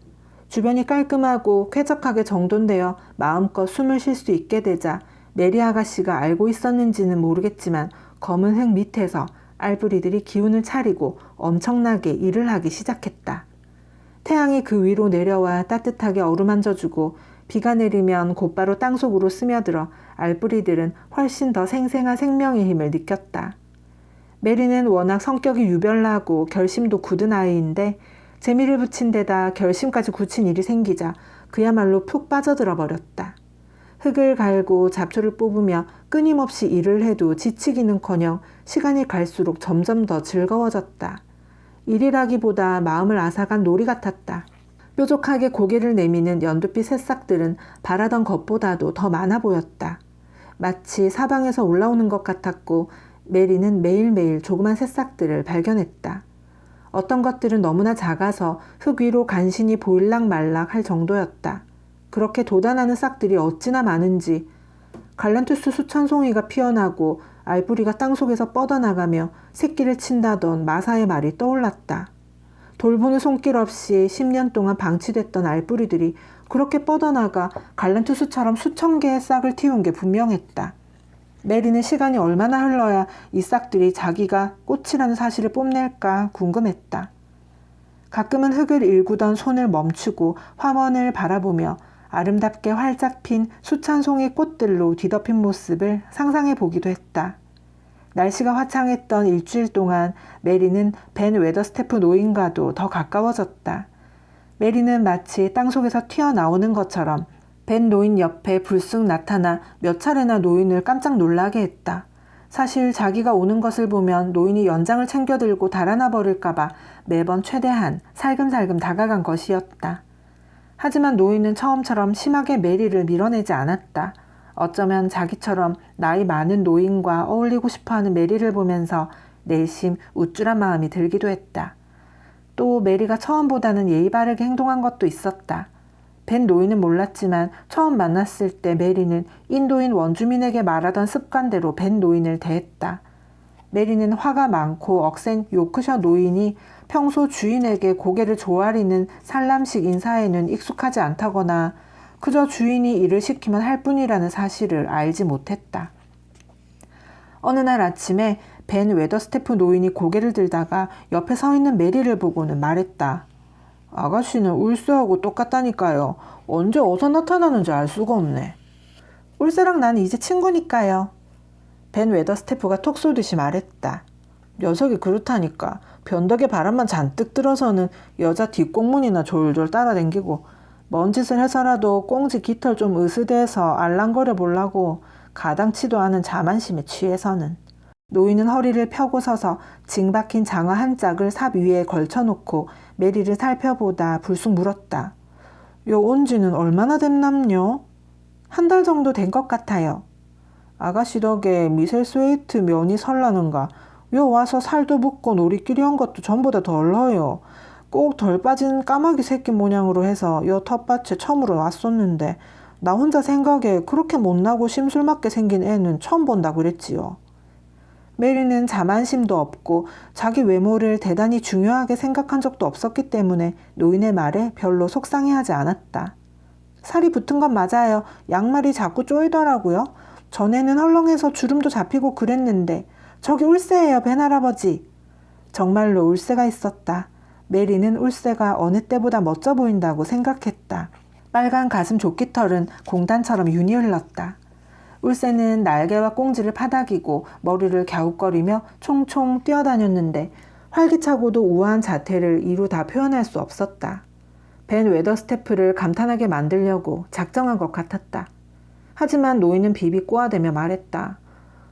주변이 깔끔하고 쾌적하게 정돈되어 마음껏 숨을 쉴 수 있게 되자 메리 아가씨가 알고 있었는지는 모르겠지만 검은 흙 밑에서 알뿌리들이 기운을 차리고 엄청나게 일을 하기 시작했다. 태양이 그 위로 내려와 따뜻하게 어루만져주고 비가 내리면 곧바로 땅속으로 스며들어 알뿌리들은 훨씬 더 생생한 생명의 힘을 느꼈다. 메리는 워낙 성격이 유별나고 결심도 굳은 아이인데 재미를 붙인 데다 결심까지 굳힌 일이 생기자 그야말로 푹 빠져들어 버렸다. 흙을 갈고 잡초를 뽑으며 끊임없이 일을 해도 지치기는커녕 시간이 갈수록 점점 더 즐거워졌다. 일이라기보다 마음을 앗아간 놀이 같았다. 뾰족하게 고개를 내미는 연두빛 새싹들은 바라던 것보다도 더 많아 보였다. 마치 사방에서 올라오는 것 같았고 메리는 매일매일 조그만 새싹들을 발견했다. 어떤 것들은 너무나 작아서 흙 위로 간신히 보일락 말락 할 정도였다. 그렇게 돋아나는 싹들이 어찌나 많은지 갈란투스 수천 송이가 피어나고 알뿌리가 땅속에서 뻗어나가며 새끼를 친다던 마사의 말이 떠올랐다. 돌보는 손길 없이 10년 동안 방치됐던 알뿌리들이 그렇게 뻗어나가 갈란투스처럼 수천 개의 싹을 틔운 게 분명했다. 메리는 시간이 얼마나 흘러야 이 싹들이 자기가 꽃이라는 사실을 뽐낼까 궁금했다. 가끔은 흙을 일구던 손을 멈추고 화원을 바라보며 아름답게 활짝 핀 수천 송이 꽃들로 뒤덮인 모습을 상상해 보기도 했다. 날씨가 화창했던 일주일 동안 메리는 벤 웨더스테프 노인과도 더 가까워졌다. 메리는 마치 땅속에서 튀어나오는 것처럼 벤 노인 옆에 불쑥 나타나 몇 차례나 노인을 깜짝 놀라게 했다. 사실 자기가 오는 것을 보면 노인이 연장을 챙겨 들고 달아나 버릴까봐 매번 최대한 살금살금 다가간 것이었다. 하지만 노인은 처음처럼 심하게 메리를 밀어내지 않았다. 어쩌면 자기처럼 나이 많은 노인과 어울리고 싶어하는 메리를 보면서 내심 우쭐한 마음이 들기도 했다. 또 메리가 처음보다는 예의 바르게 행동한 것도 있었다. 벤 노인은 몰랐지만 처음 만났을 때 메리는 인도인 원주민에게 말하던 습관대로 벤 노인을 대했다. 메리는 화가 많고 억센 요크셔 노인이 평소 주인에게 고개를 조아리는 살람식 인사에는 익숙하지 않다거나 그저 주인이 일을 시키면 할 뿐이라는 사실을 알지 못했다. 어느 날 아침에 벤 웨더스테프 노인이 고개를 들다가 옆에 서 있는 메리를 보고는 말했다. 아가씨는 울새하고 똑같다니까요. 언제 어디서 나타나는지 알 수가 없네. 울새랑 난 이제 친구니까요. 벤 웨더스테프가 톡 쏘듯이 말했다. 녀석이 그렇다니까. 변덕에 바람만 잔뜩 들어서는 여자 뒷꽁문이나 졸졸 따라댕기고 먼 짓을 해서라도 꽁지 깃털 좀 으스대서 알랑거려 보려고 가당치도 않은 자만심에 취해서는. 노인은 허리를 펴고 서서 징박힌 장화 한 짝을 삽 위에 걸쳐놓고 메리를 살펴보다 불쑥 물었다. 요 온 지는 얼마나 됐남요? 한 달 정도 된 것 같아요. 아가씨 덕에 미셀스웨이트 면이 설라는가. 요 와서 살도 붓고 놀이끼리 한 것도 전보다 덜 허요. 꼭 덜 빠진 까마귀 새끼 모양으로 해서 요 텃밭에 처음으로 왔었는데 나 혼자 생각에 그렇게 못나고 심술맞게 생긴 애는 처음 본다 그랬지요. 메리는 자만심도 없고 자기 외모를 대단히 중요하게 생각한 적도 없었기 때문에 노인의 말에 별로 속상해하지 않았다. 살이 붙은 건 맞아요. 양말이 자꾸 쪼이더라고요. 전에는 헐렁해서 주름도 잡히고 그랬는데 저기 울새예요, 벤 할아버지. 정말로 울새가 있었다. 메리는 울새가 어느 때보다 멋져 보인다고 생각했다. 빨간 가슴 조끼털은 공단처럼 윤이 흘렀다. 울새는 날개와 꽁지를 파닥이고 머리를 갸웃거리며 총총 뛰어다녔는데 활기차고도 우아한 자태를 이루 다 표현할 수 없었다. 벤 웨더스태프를 감탄하게 만들려고 작정한 것 같았다. 하지만 노인은 비비 꼬아대며 말했다.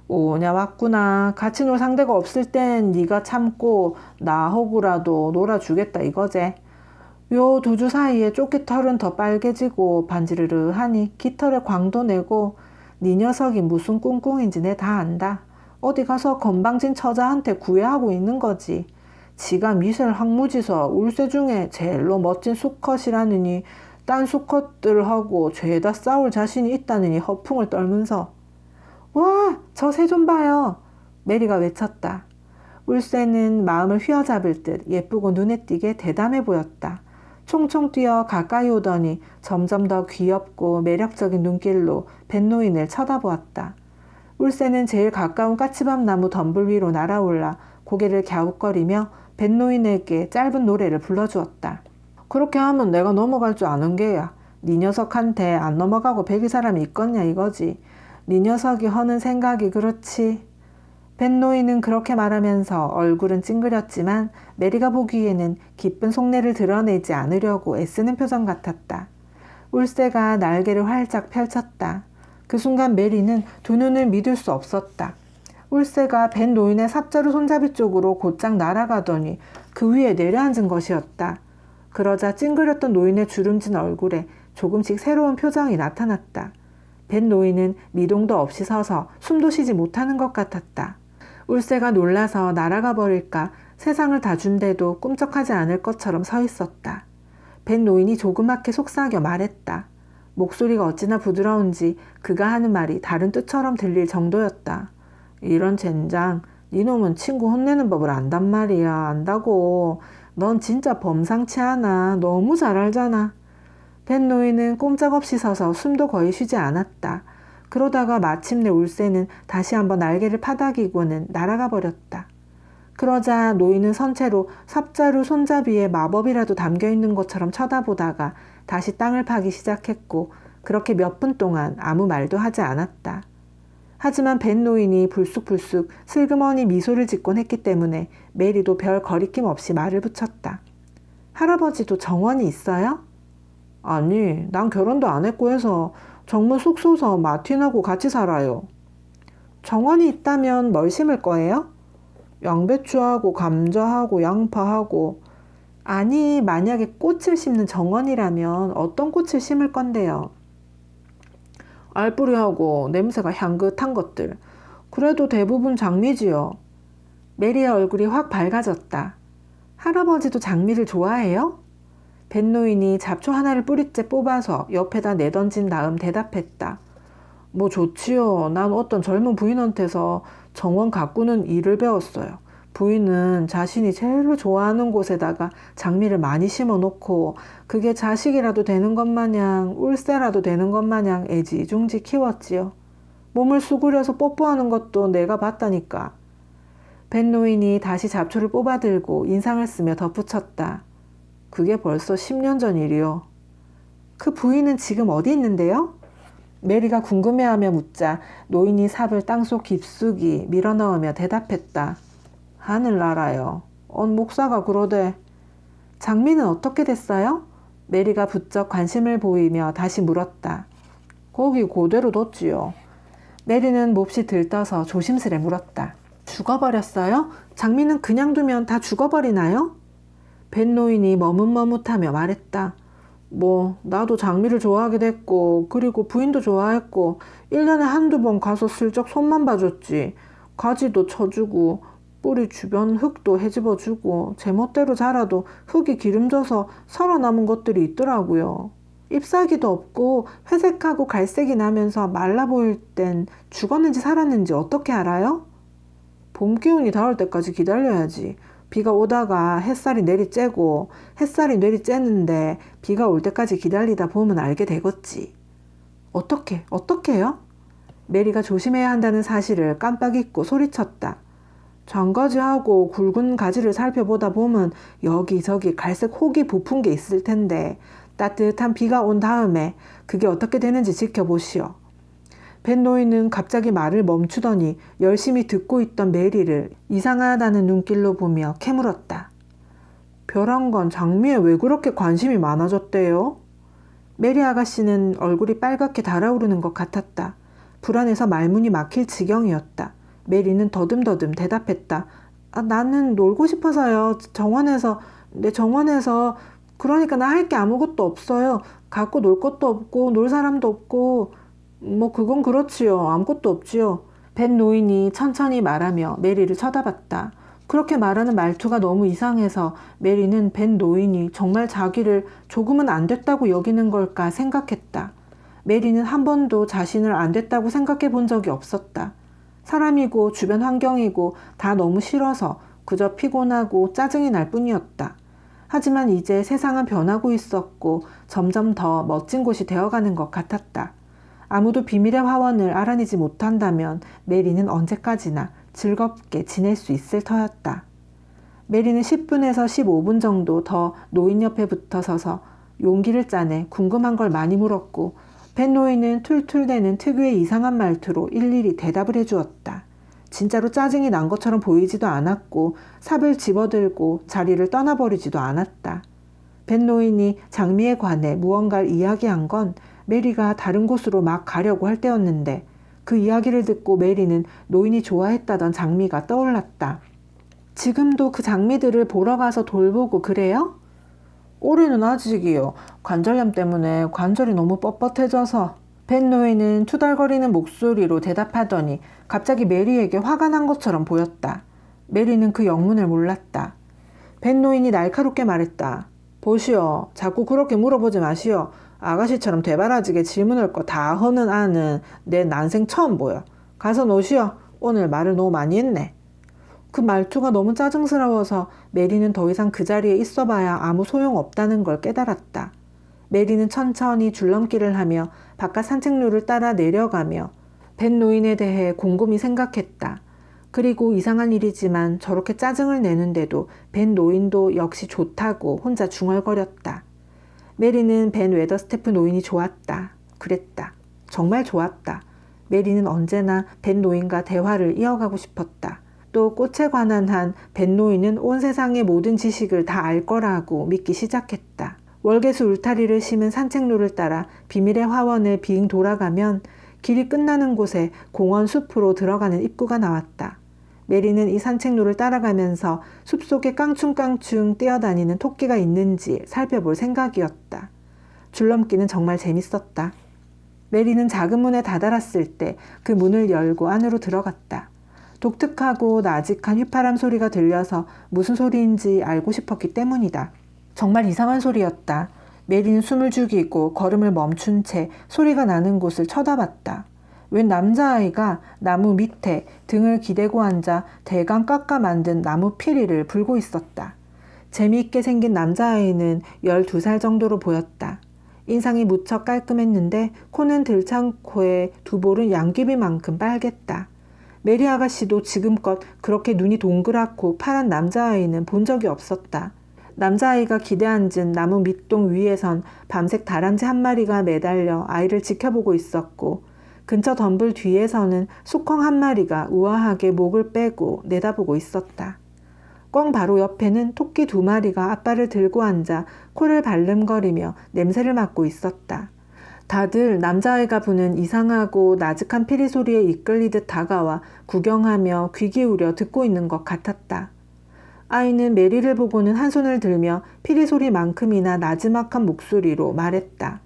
오냐 왔구나. 같이 놀 상대가 없을 땐 네가 참고 나하고라도 놀아주겠다 이거제. 요 두 주 사이에 조끼털은 더 빨개지고 반지르르하니 깃털에 광도 내고 네 녀석이 무슨 꿍꿍인지 내 다 안다. 어디 가서 건방진 처자한테 구애하고 있는 거지. 지가 미셀 항무지서 울새 중에 제일로 멋진 수컷이라느니 딴 수컷들하고 죄다 싸울 자신이 있다느니 허풍을 떨면서 와, 저 새 좀 봐요. 메리가 외쳤다. 울새는 마음을 휘어잡을 듯 예쁘고 눈에 띄게 대담해 보였다. 총총 뛰어 가까이 오더니 점점 더 귀엽고 매력적인 눈길로 뱃노인을 쳐다보았다. 울새는 제일 가까운 까치밤 나무 덤불 위로 날아올라 고개를 갸웃거리며 뱃노인에게 짧은 노래를 불러주었다. 그렇게 하면 내가 넘어갈 줄 아는 게야. 네 녀석한테 안 넘어가고 배길 사람이 있겠냐 이거지. 네 녀석이 하는 생각이 그렇지. 뱃노인은 그렇게 말하면서 얼굴은 찡그렸지만 메리가 보기에는 기쁜 속내를 드러내지 않으려고 애쓰는 표정 같았다. 울새가 날개를 활짝 펼쳤다. 그 순간 메리는 두 눈을 믿을 수 없었다. 울새가 뱃노인의 삽자루 손잡이 쪽으로 곧장 날아가더니 그 위에 내려앉은 것이었다. 그러자 찡그렸던 노인의 주름진 얼굴에 조금씩 새로운 표정이 나타났다. 뱃노인은 미동도 없이 서서 숨도 쉬지 못하는 것 같았다. 울새가 놀라서 날아가 버릴까 세상을 다 준데도 꿈쩍하지 않을 것처럼 서 있었다. 뱃노인이 조그맣게 속삭여 말했다. 목소리가 어찌나 부드러운지 그가 하는 말이 다른 뜻처럼 들릴 정도였다. 이런 젠장, 니놈은 친구 혼내는 법을 안단 말이야. 안다고. 넌 진짜 범상치 않아. 너무 잘 알잖아. 뱃노인은 꼼짝없이 서서 숨도 거의 쉬지 않았다. 그러다가 마침내 울새는 다시 한번 날개를 파닥이고는 날아가 버렸다. 그러자 노인은 선체로 삽자루 손잡이에 마법이라도 담겨있는 것처럼 쳐다보다가 다시 땅을 파기 시작했고 그렇게 몇 분 동안 아무 말도 하지 않았다. 하지만 뱃노인이 불쑥불쑥 슬그머니 미소를 짓곤 했기 때문에 메리도 별 거리낌 없이 말을 붙였다. 할아버지도 정원이 있어요? 아니, 난 결혼도 안 했고 해서 정문 숙소서 마틴하고 같이 살아요. 정원이 있다면 뭘 심을 거예요? 양배추하고 감자하고 양파하고. 아니, 만약에 꽃을 심는 정원이라면 어떤 꽃을 심을 건데요? 알뿌리하고 냄새가 향긋한 것들. 그래도 대부분 장미지요. 메리의 얼굴이 확 밝아졌다. 할아버지도 장미를 좋아해요? 뱃노인이 잡초 하나를 뿌리째 뽑아서 옆에다 내던진 다음 대답했다. 뭐 좋지요. 난 어떤 젊은 부인한테서 정원 가꾸는 일을 배웠어요. 부인은 자신이 제일로 좋아하는 곳에다가 장미를 많이 심어 놓고 그게 자식이라도 되는 것 마냥 울새라도 되는 것 마냥 애지중지 키웠지요. 몸을 수그려서 뽀뽀하는 것도 내가 봤다니까. 뱃노인이 다시 잡초를 뽑아들고 인상을 쓰며 덧붙였다. 그게 벌써 10년 전 일이요. 그 부인은 지금 어디 있는데요? 메리가 궁금해하며 묻자 노인이 삽을 땅속 깊숙이 밀어넣으며 대답했다. 하늘나라요. 언 목사가 그러대. 장미는 어떻게 됐어요? 메리가 부쩍 관심을 보이며 다시 물었다. 거기 그대로 뒀지요. 메리는 몹시 들떠서 조심스레 물었다. 죽어버렸어요? 장미는 그냥 두면 다 죽어버리나요? 뱃노인이 머뭇머뭇하며 말했다. 뭐 나도 장미를 좋아하게 됐고 그리고 부인도 좋아했고 1년에 한두 번 가서 슬쩍 손만 봐줬지. 가지도 쳐주고 뿌리 주변 흙도 헤집어주고 제멋대로 자라도 흙이 기름져서 살아남은 것들이 있더라고요. 잎사귀도 없고 회색하고 갈색이 나면서 말라 보일 땐 죽었는지 살았는지 어떻게 알아요? 봄 기운이 닿을 때까지 기다려야지. 비가 오다가 햇살이 내리쬐고 햇살이 내리쬐는데 비가 올 때까지 기다리다 보면 알게 되겠지. 어떻게요? 메리가 조심해야 한다는 사실을 깜빡 잊고 소리쳤다. 장가지하고 굵은 가지를 살펴보다 보면 여기저기 갈색 혹이 부푼 게 있을 텐데 따뜻한 비가 온 다음에 그게 어떻게 되는지 지켜보시오. 벤 노인은 갑자기 말을 멈추더니 열심히 듣고 있던 메리를 이상하다는 눈길로 보며 캐물었다. 벼란 건 장미에 왜 그렇게 관심이 많아졌대요? 메리 아가씨는 얼굴이 빨갛게 달아오르는 것 같았다. 불안해서 말문이 막힐 지경이었다. 메리는 더듬더듬 대답했다. 나는 놀고 싶어서요. 정원에서 그러니까 나 할 게 아무것도 없어요. 갖고 놀 것도 없고 놀 사람도 없고 그건 그렇지요. 아무것도 없지요. 벤 노인이 천천히 말하며 메리를 쳐다봤다. 그렇게 말하는 말투가 너무 이상해서 메리는 벤 노인이 정말 자기를 조금은 안 됐다고 여기는 걸까 생각했다. 메리는 한 번도 자신을 안 됐다고 생각해 본 적이 없었다. 사람이고 주변 환경이고 다 너무 싫어서 그저 피곤하고 짜증이 날 뿐이었다. 하지만 이제 세상은 변하고 있었고 점점 더 멋진 곳이 되어가는 것 같았다. 아무도 비밀의 화원을 알아내지 못한다면 메리는 언제까지나 즐겁게 지낼 수 있을 터였다. 메리는 10분에서 15분 정도 더 노인 옆에 붙어 서서 용기를 짜내 궁금한 걸 많이 물었고 벤 노인은 툴툴대는 특유의 이상한 말투로 일일이 대답을 해주었다. 진짜로 짜증이 난 것처럼 보이지도 않았고 삽을 집어들고 자리를 떠나버리지도 않았다. 벤 노인이 장미에 관해 무언가를 이야기한 건 메리가 다른 곳으로 막 가려고 할 때였는데 그 이야기를 듣고 메리는 노인이 좋아했다던 장미가 떠올랐다. 지금도 그 장미들을 보러 가서 돌보고 그래요? 올해는 아직이요. 관절염 때문에 관절이 너무 뻣뻣해져서. 벤 노인은 투덜거리는 목소리로 대답하더니 갑자기 메리에게 화가 난 것처럼 보였다. 메리는 그 영문을 몰랐다. 벤 노인이 날카롭게 말했다. 보시오. 자꾸 그렇게 물어보지 마시오. 아가씨처럼 되바라지게 질문할 거 다 허는 아는 내 난생 처음 보여. 가서 노시오. 오늘 말을 너무 많이 했네. 그 말투가 너무 짜증스러워서 메리는 더 이상 그 자리에 있어봐야 아무 소용없다는 걸 깨달았다. 메리는 천천히 줄넘기를 하며 바깥 산책로를 따라 내려가며 벤 노인에 대해 곰곰이 생각했다. 그리고 이상한 일이지만 저렇게 짜증을 내는데도 벤 노인도 역시 좋다고 혼자 중얼거렸다. 메리는 벤 웨더스테프 노인이 좋았다. 그랬다. 정말 좋았다. 메리는 언제나 벤 노인과 대화를 이어가고 싶었다. 또 꽃에 관한 한 벤 노인은 온 세상의 모든 지식을 다 알 거라고 믿기 시작했다. 월계수 울타리를 심은 산책로를 따라 비밀의 화원을 빙 돌아가면 길이 끝나는 곳에 공원 숲으로 들어가는 입구가 나왔다. 메리는 이 산책로를 따라가면서 숲속에 깡충깡충 뛰어다니는 토끼가 있는지 살펴볼 생각이었다. 줄넘기는 정말 재밌었다. 메리는 작은 문에 다다랐을 때 그 문을 열고 안으로 들어갔다. 독특하고 나직한 휘파람 소리가 들려서 무슨 소리인지 알고 싶었기 때문이다. 정말 이상한 소리였다. 메리는 숨을 죽이고 걸음을 멈춘 채 소리가 나는 곳을 쳐다봤다. 웬 남자아이가 나무 밑에 등을 기대고 앉아 대강 깎아 만든 나무 피리를 불고 있었다. 재미있게 생긴 남자아이는 12살 정도로 보였다. 인상이 무척 깔끔했는데 코는 들창코에 두 볼은 양귀비만큼 빨갰다. 메리 아가씨도 지금껏 그렇게 눈이 동그랗고 파란 남자아이는 본 적이 없었다. 남자아이가 기대앉은 나무 밑동 위에선 밤색 다람쥐 한 마리가 매달려 아이를 지켜보고 있었고 근처 덤불 뒤에서는 수컹 한 마리가 우아하게 목을 빼고 내다보고 있었다. 꿩 바로 옆에는 토끼 2마리가 앞발을 들고 앉아 코를 발름거리며 냄새를 맡고 있었다. 다들 남자아이가 부는 이상하고 나직한 피리 소리에 이끌리듯 다가와 구경하며 귀 기울여 듣고 있는 것 같았다. 아이는 메리를 보고는 한 손을 들며 피리 소리만큼이나 나지막한 목소리로 말했다.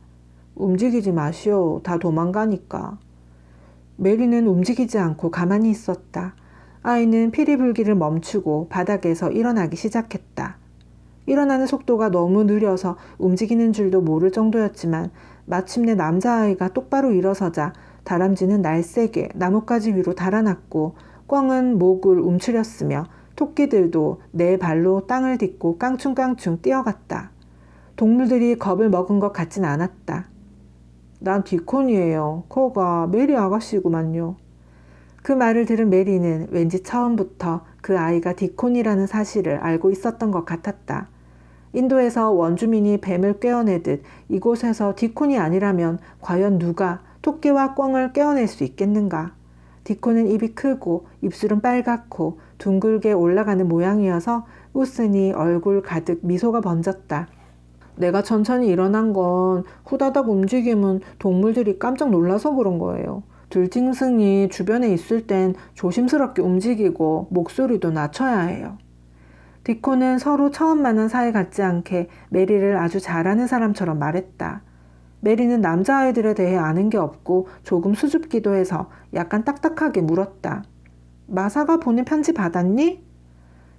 움직이지 마시오. 다 도망가니까. 메리는 움직이지 않고 가만히 있었다. 아이는 피리 불기를 멈추고 바닥에서 일어나기 시작했다. 일어나는 속도가 너무 느려서 움직이는 줄도 모를 정도였지만 마침내 남자아이가 똑바로 일어서자 다람쥐는 날쌔게 나뭇가지 위로 달아났고 꿩은 목을 움츠렸으며 토끼들도 네 발로 땅을 딛고 깡충깡충 뛰어갔다. 동물들이 겁을 먹은 것 같진 않았다. 난 디콘이에요. 거가 메리 아가씨구만요. 그 말을 들은 메리는 왠지 처음부터 그 아이가 디콘이라는 사실을 알고 있었던 것 같았다. 인도에서 원주민이 뱀을 꿰어내듯 이곳에서 디콘이 아니라면 과연 누가 토끼와 꿩을 꿰어낼 수 있겠는가? 디콘은 입이 크고 입술은 빨갛고 둥글게 올라가는 모양이어서 웃으니 얼굴 가득 미소가 번졌다. 내가 천천히 일어난 건 후다닥 움직임은 동물들이 깜짝 놀라서 그런 거예요. 들짐승이 주변에 있을 땐 조심스럽게 움직이고 목소리도 낮춰야 해요. 디콘은 서로 처음 만난 사이 같지 않게 메리를 아주 잘하는 사람처럼 말했다. 메리는 남자아이들에 대해 아는 게 없고 조금 수줍기도 해서 약간 딱딱하게 물었다. 마사가 보낸 편지 받았니?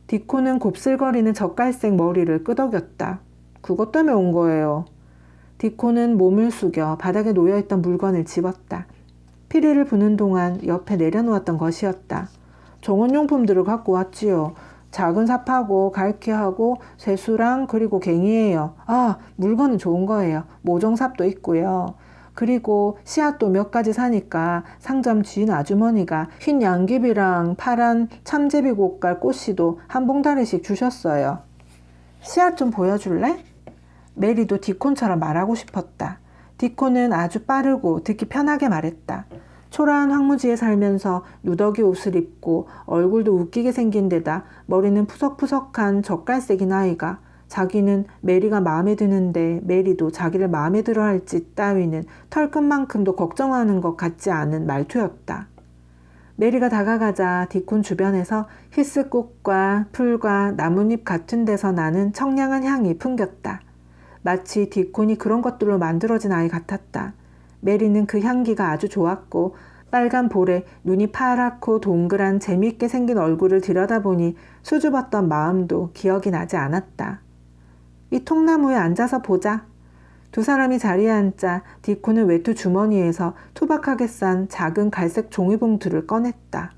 디콘은 곱슬거리는 젓갈색 머리를 끄덕였다. 그것 때문에 온 거예요. 디콘은 몸을 숙여 바닥에 놓여있던 물건을 집었다. 피리를 부는 동안 옆에 내려놓았던 것이었다. 정원용품들을 갖고 왔지요. 작은 삽하고 갈퀴하고 쇠수랑 그리고 갱이에요. 아, 물건은 좋은 거예요. 모종삽도 있고요. 그리고 씨앗도 몇 가지 사니까 상점 주인 아주머니가 흰 양귀비랑 파란 참제비꽃갈 꽃씨도 한 봉다리씩 주셨어요. 씨앗 좀 보여줄래? 메리도 디콘처럼 말하고 싶었다. 디콘은 아주 빠르고 듣기 편하게 말했다. 초라한 황무지에 살면서 누더기 옷을 입고 얼굴도 웃기게 생긴 데다 머리는 푸석푸석한 젓갈색인 아이가 자기는 메리가 마음에 드는데 메리도 자기를 마음에 들어 할지 따위는 털끝만큼도 걱정하는 것 같지 않은 말투였다. 메리가 다가가자 디콘 주변에서 히스꽃과 풀과 나뭇잎 같은 데서 나는 청량한 향이 풍겼다. 마치 디콘이 그런 것들로 만들어진 아이 같았다. 메리는 그 향기가 아주 좋았고 빨간 볼에 눈이 파랗고 동그란 재미있게 생긴 얼굴을 들여다보니 수줍었던 마음도 기억이 나지 않았다. 이 통나무에 앉아서 보자. 두 사람이 자리에 앉자 디콘은 외투 주머니에서 투박하게 싼 작은 갈색 종이봉투를 꺼냈다.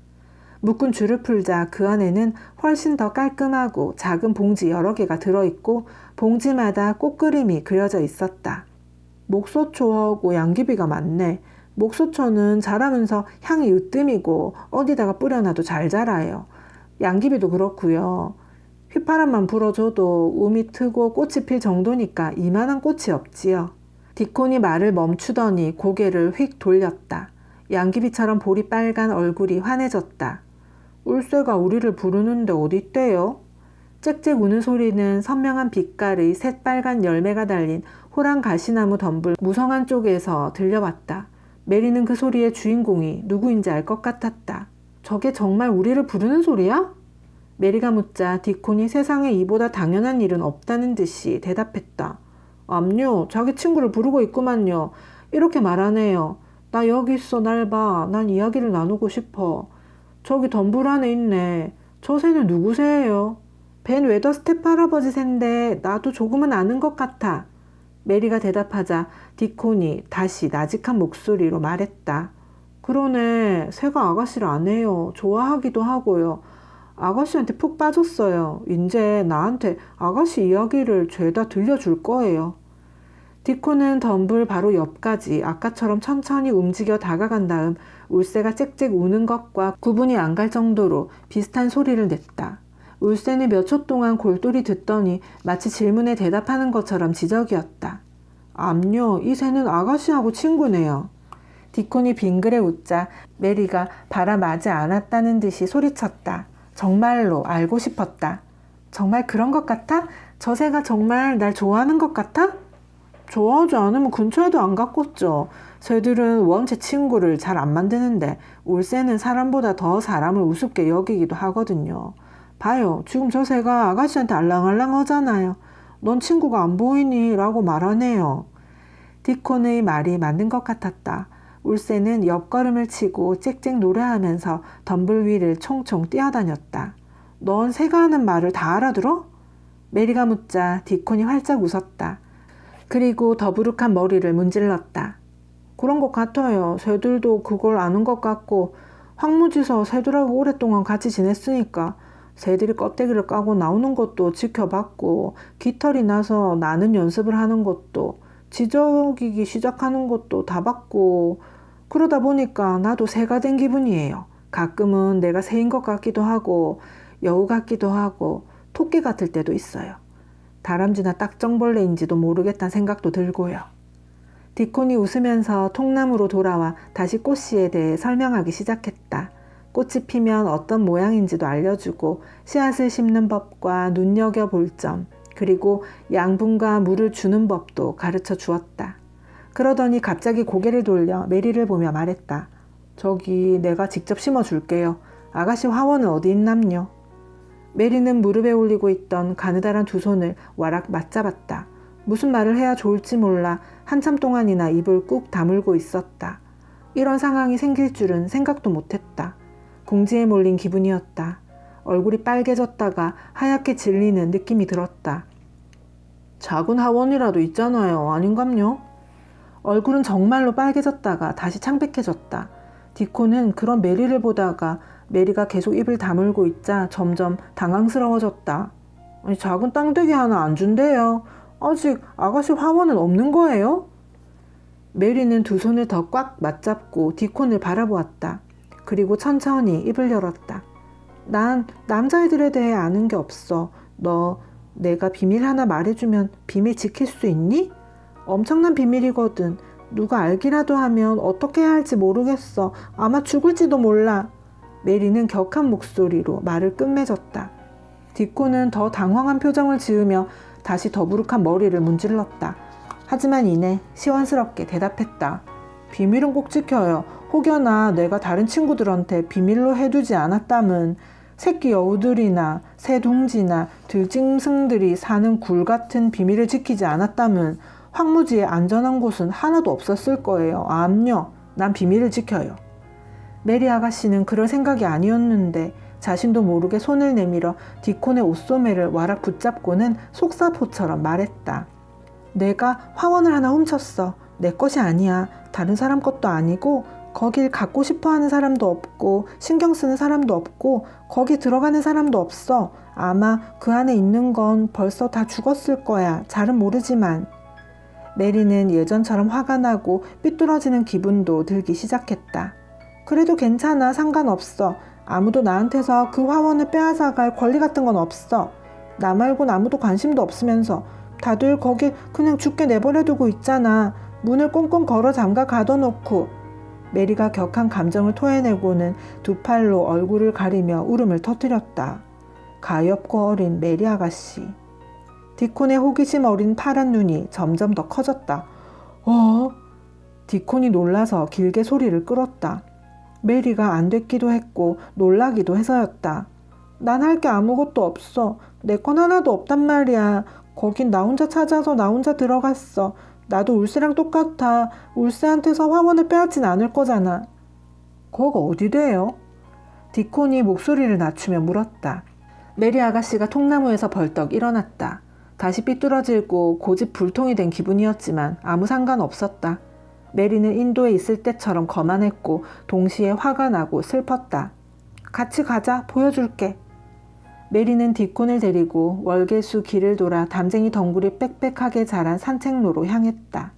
묶은 줄을 풀자 그 안에는 훨씬 더 깔끔하고 작은 봉지 여러 개가 들어있고 봉지마다 꽃그림이 그려져 있었다. 목소초하고 양귀비가 많네. 목소초는 자라면서 향이 으뜸이고 어디다가 뿌려놔도 잘 자라요. 양귀비도 그렇고요. 휘파람만 불어줘도 움이 트고 꽃이 필 정도니까 이만한 꽃이 없지요. 디콘이 말을 멈추더니 고개를 휙 돌렸다. 양귀비처럼 볼이 빨간 얼굴이 환해졌다. 울새가 우리를 부르는데 어디 있대요? 짹짹 우는 소리는 선명한 빛깔의 새빨간 열매가 달린 호랑 가시나무 덤불 무성한 쪽에서 들려왔다. 메리는 그 소리의 주인공이 누구인지 알 것 같았다. 저게 정말 우리를 부르는 소리야? 메리가 묻자 디콘이 세상에 이보다 당연한 일은 없다는 듯이 대답했다. 암요, 자기 친구를 부르고 있구만요. 이렇게 말하네요. 나 여기 있어, 날 봐. 난 이야기를 나누고 싶어. 저기 덤불 안에 있네. 저 새는 누구 새예요? 벤 웨더스텝 할아버지 샌데 나도 조금은 아는 것 같아. 메리가 대답하자 디콘이 다시 나직한 목소리로 말했다. 그러네. 새가 아가씨를 안 해요. 좋아하기도 하고요. 아가씨한테 푹 빠졌어요. 이제 나한테 아가씨 이야기를 죄다 들려줄 거예요. 디콘은 덤불 바로 옆까지 아까처럼 천천히 움직여 다가간 다음 울새가 짹짹 우는 것과 구분이 안 갈 정도로 비슷한 소리를 냈다. 울새는 몇 초 동안 골똘히 듣더니 마치 질문에 대답하는 것처럼 지적이었다. 암요, 이 새는 아가씨하고 친구네요. 디콘이 빙그레 웃자 메리가 바라마지 않았다는 듯이 소리쳤다. 정말로 알고 싶었다. 정말 그런 것 같아? 저 새가 정말 날 좋아하는 것 같아? 좋아하지 않으면 근처에도 안 갔겠죠. 새들은 원체 친구를 잘 안 만드는데 울새는 사람보다 더 사람을 우습게 여기기도 하거든요. 봐요. 지금 저 새가 아가씨한테 알랑알랑 하잖아요. 넌 친구가 안 보이니? 라고 말하네요. 디콘의 말이 맞는 것 같았다. 울새는 옆걸음을 치고 짹짹 노래하면서 덤불 위를 총총 뛰어다녔다. 넌 새가 하는 말을 다 알아들어? 메리가 묻자 디콘이 활짝 웃었다. 그리고 더부룩한 머리를 문질렀다. 그런 것 같아요. 새들도 그걸 아는 것 같고 황무지서 새들하고 오랫동안 같이 지냈으니까 새들이 껍데기를 까고 나오는 것도 지켜봤고 깃털이 나서 나는 연습을 하는 것도 지저귀기 시작하는 것도 다 봤고 그러다 보니까 나도 새가 된 기분이에요. 가끔은 내가 새인 것 같기도 하고 여우 같기도 하고 토끼 같을 때도 있어요. 다람쥐나 딱정벌레인지도 모르겠다는 생각도 들고요. 디콘이 웃으면서 통나무로 돌아와 다시 꽃씨에 대해 설명하기 시작했다. 꽃이 피면 어떤 모양인지도 알려주고 씨앗을 심는 법과 눈여겨볼 점, 그리고 양분과 물을 주는 법도 가르쳐 주었다. 그러더니 갑자기 고개를 돌려 메리를 보며 말했다. 저기 내가 직접 심어줄게요. 아가씨 화원은 어디 있남요? 메리는 무릎에 올리고 있던 가느다란 두 손을 와락 맞잡았다. 무슨 말을 해야 좋을지 몰라 한참 동안이나 입을 꾹 다물고 있었다. 이런 상황이 생길 줄은 생각도 못했다. 궁지에 몰린 기분이었다. 얼굴이 빨개졌다가 하얗게 질리는 느낌이 들었다. 작은 하원이라도 있잖아요. 아닌감요? 얼굴은 정말로 빨개졌다가 다시 창백해졌다. 디코는 그런 메리를 보다가 메리가 계속 입을 다물고 있자 점점 당황스러워졌다. 아니, 작은 땅대기 하나 안 준대요. 아직 아가씨 화원은 없는 거예요? 메리는 두 손을 더 꽉 맞잡고 디콘을 바라보았다. 그리고 천천히 입을 열었다. 난 남자애들에 대해 아는 게 없어. 너 내가 비밀 하나 말해주면 비밀 지킬 수 있니? 엄청난 비밀이거든. 누가 알기라도 하면 어떻게 해야 할지 모르겠어. 아마 죽을지도 몰라. 메리는 격한 목소리로 말을 끝맺었다. 디코는 더 당황한 표정을 지으며 다시 더부룩한 머리를 문질렀다. 하지만 이내 시원스럽게 대답했다. 비밀은 꼭 지켜요. 혹여나 내가 다른 친구들한테 비밀로 해두지 않았다면 새끼 여우들이나 새둥지나 들짐승들이 사는 굴 같은 비밀을 지키지 않았다면 황무지에 안전한 곳은 하나도 없었을 거예요. 암요. 난 비밀을 지켜요. 메리 아가씨는 그럴 생각이 아니었는데 자신도 모르게 손을 내밀어 디콘의 옷소매를 와락 붙잡고는 속사포처럼 말했다. 내가 화원을 하나 훔쳤어. 내 것이 아니야. 다른 사람 것도 아니고 거길 갖고 싶어하는 사람도 없고 신경 쓰는 사람도 없고 거기 들어가는 사람도 없어. 아마 그 안에 있는 건 벌써 다 죽었을 거야. 잘은 모르지만. 메리는 예전처럼 화가 나고 삐뚤어지는 기분도 들기 시작했다. 그래도 괜찮아. 상관없어. 아무도 나한테서 그 화원을 빼앗아갈 권리 같은 건 없어. 나 말곤 아무도 관심도 없으면서 다들 거기 그냥 죽게 내버려두고 있잖아. 문을 꽁꽁 걸어 잠가 가둬놓고. 메리가 격한 감정을 토해내고는 두 팔로 얼굴을 가리며 울음을 터뜨렸다. 가엾고 어린 메리 아가씨. 디콘의 호기심 어린 파란 눈이 점점 더 커졌다. 디콘이 놀라서 길게 소리를 끌었다. 메리가 안 됐기도 했고 놀라기도 해서였다. 난 할 게 아무것도 없어. 내 건 하나도 없단 말이야. 거긴 나 혼자 찾아서 나 혼자 들어갔어. 나도 울새랑 똑같아. 울새한테서 화원을 빼앗진 않을 거잖아. 거가 어디 돼요? 디콘이 목소리를 낮추며 물었다. 메리 아가씨가 통나무에서 벌떡 일어났다. 다시 삐뚤어지고 고집 불통이 된 기분이었지만 아무 상관없었다. 메리는 인도에 있을 때처럼 거만했고 동시에 화가 나고 슬펐다. 같이 가자. 보여줄게. 메리는 디콘을 데리고 월계수 길을 돌아 담쟁이 덩굴이 빽빽하게 자란 산책로로 향했다.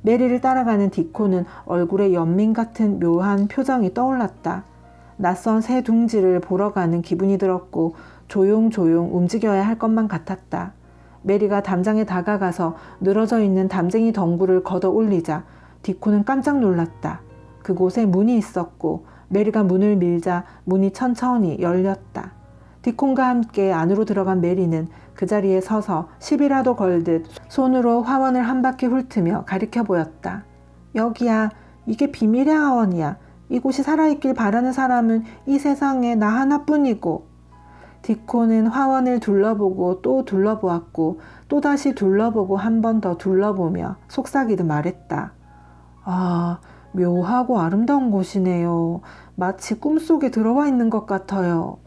메리를 따라가는 디콘은 얼굴에 연민 같은 묘한 표정이 떠올랐다. 낯선 새 둥지를 보러 가는 기분이 들었고 조용조용 움직여야 할 것만 같았다. 메리가 담장에 다가가서 늘어져 있는 담쟁이 덩굴을 걷어 올리자 디콘은 깜짝 놀랐다. 그곳에 문이 있었고 메리가 문을 밀자 문이 천천히 열렸다. 디콘과 함께 안으로 들어간 메리는 그 자리에 서서 시비라도 걸듯 손으로 화원을 한 바퀴 훑으며 가리켜 보였다. 여기야. 이게 비밀의 화원이야. 이곳이 살아있길 바라는 사람은 이 세상에 나 하나뿐이고. 디콘은 화원을 둘러보고 또 둘러보았고 또다시 둘러보고 한 번 더 둘러보며 속삭이듯 말했다. 아, 묘하고 아름다운 곳이네요. 마치 꿈속에 들어와 있는 것 같아요.